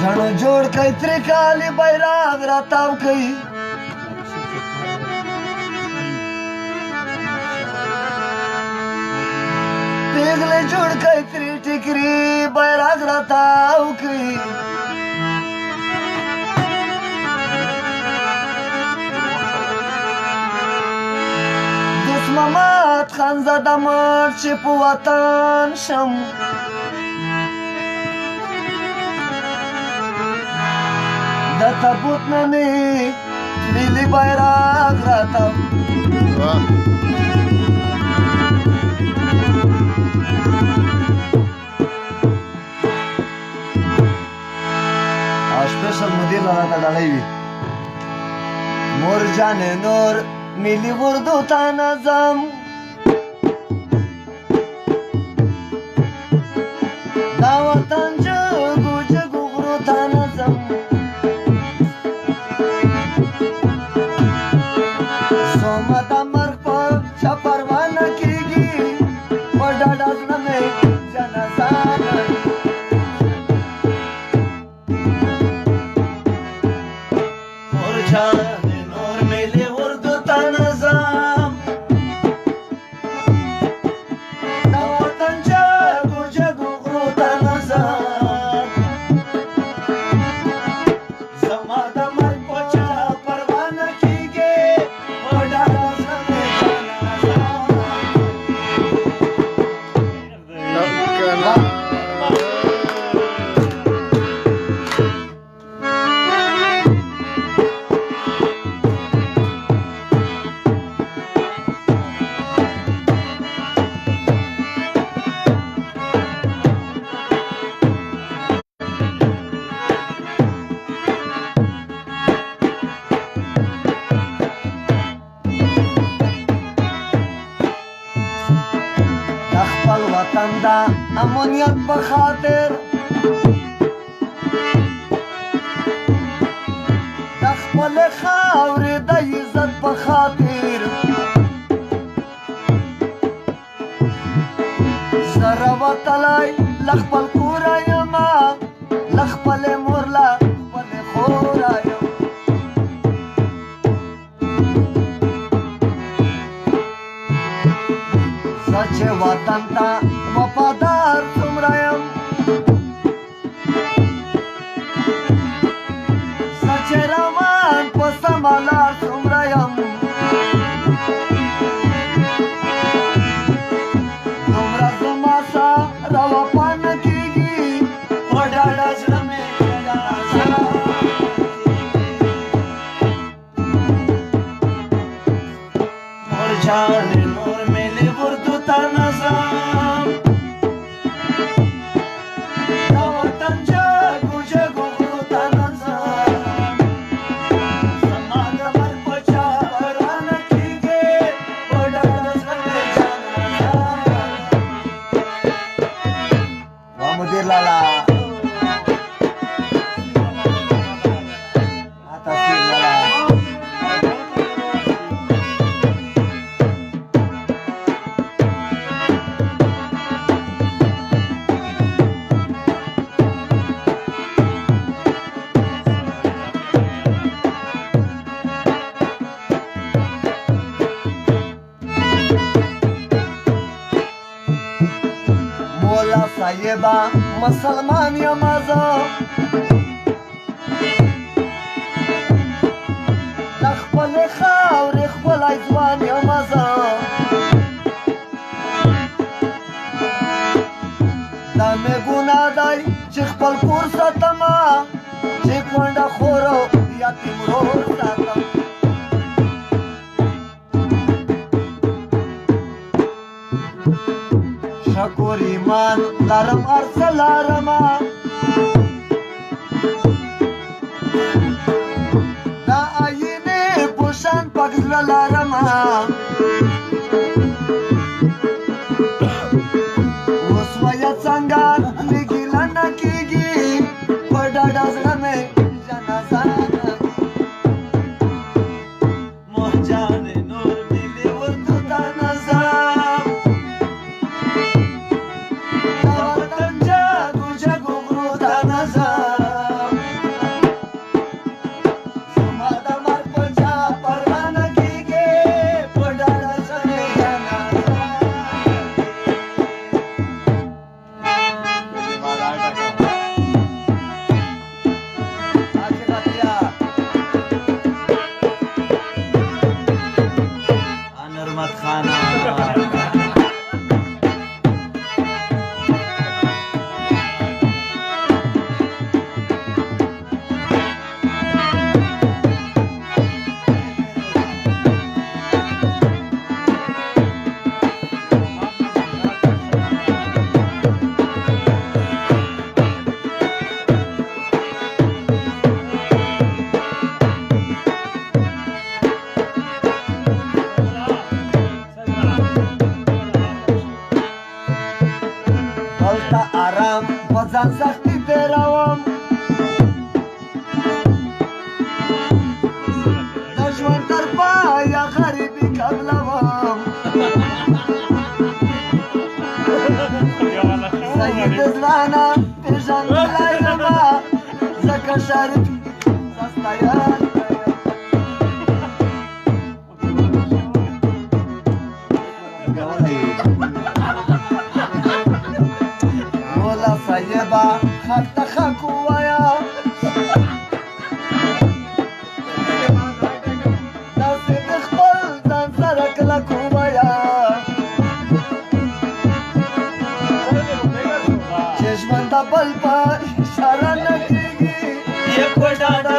ژڼو جوړ کئ ترې کالي بیرغ راتاو کئ پیغلې جوړ کئ ترې ټیکري بیرغ راتاو کئ محمد خان زاده مړ چې په وطن شم د تابوت نه مې ملي بیرغ راتاو او سپیشل مدیر له راته ډالۍ وي مور جانې نور ملی اردو تا نظم دا وطن جگو جگو غرو تا نظم سوما دا مرگ پا چا پروانه کیگی و ڈاڈا زنمی جنازان اور جان نور ملی اردو تا نظم دا وطن جگو جگو غرو تا نظم زما دا مرگ پچا پروانه کیگی و ڈاڈا زنمی جنازان خپل وطن دا امنیت په خاطر د خپل خاورې د عزت په خاطر سره وتلی له خپل کوره یمه له خپلې مور له خپلې خوره یم چې وطن ته وفادار څومره یم زه چې روان په سمه لار څومره یم دومره زما سره وفا نه کېږي په ډاډه زړه مې مور جانې نور ملي اردو تا نظم دا وطن جگو جگو غرو تا نظم زما د مرګ په چا پروانه کیږي په ډاډه زړه مې جانانه وا مدیر لالا مولا صاحبا مسلمان یم زه د خپلې خاورې ښکلی ځوان یم زه دا مې ګناه دی چې خپل کور ساتمه چې کونډه خورو یتیم ورور ساتم شکر ایمان لرم هر څه لرمه دا آینې په شان پاک زړه لرمه اوس وایه څنګه مې ګیله نه کېږي په ډاډه زړه مې جنازانه مور جانې نور ملي اردو تا نظم دا وطن جگو جگو غرو تا نظم دلته آرام په ځان سختي تېروم د ژوند تر پایه غریبي قبلوم زه یې د زړه نه پېژندلی یمه ځکه شریف زه ستا یار مولا صاحبه خاک ته خاک ووایه داسې د خپل ځان سره کلک ووایه چې ژوند د بل په اشاره نه کېږي یې په ډاډه